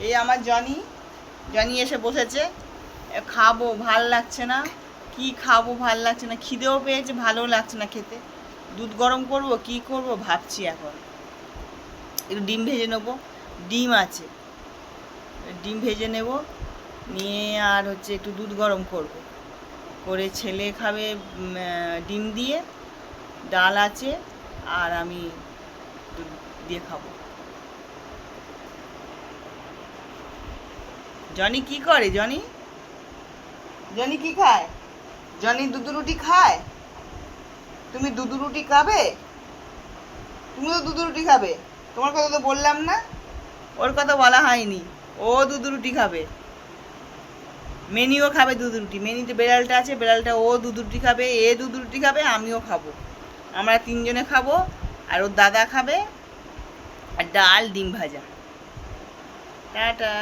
এই আমার Johnny, Johnny এসে বসেছে। খাবো, ভাল লাগছে না। কি খাবো, ভাল লাগছে না। খিদেও পেয়েছে, ভালো লাগছে না খেতে। দুধ গরম করব, কি করব ভাবছি এখন। একটু ডিম ভেজে নেবো, ডিম আছে, ডিম ভেজে নেব, নিয়ে আর হচ্ছে একটু দুধ গরম করব, করে ছেলে খাবে ডিম দিয়ে, ডাল আছে, আর আমি দুধ দিয়ে খাবো। জনি কি করে? জনি, জনি কি খায়? জনি দুধ রুটি খায়? তুমি দুধ রুটি খাবে? তুমি তো দুধ রুটি খাবে। তোমার কথা তো বললাম না, ওর কথা বলা হয়নি। ও দুধ রুটি খাবে, মেনিও খাবে দুধ রুটি। মেনিতে বেড়ালটা আছে, বেড়ালটা ও দুধ রুটি খাবে, এ দুধ রুটি খাবে, আমিও খাবো। আমরা তিনজনে খাবো, আর ওর দাদা খাবে, আর ডাল ডিম ভাজা। টাটা।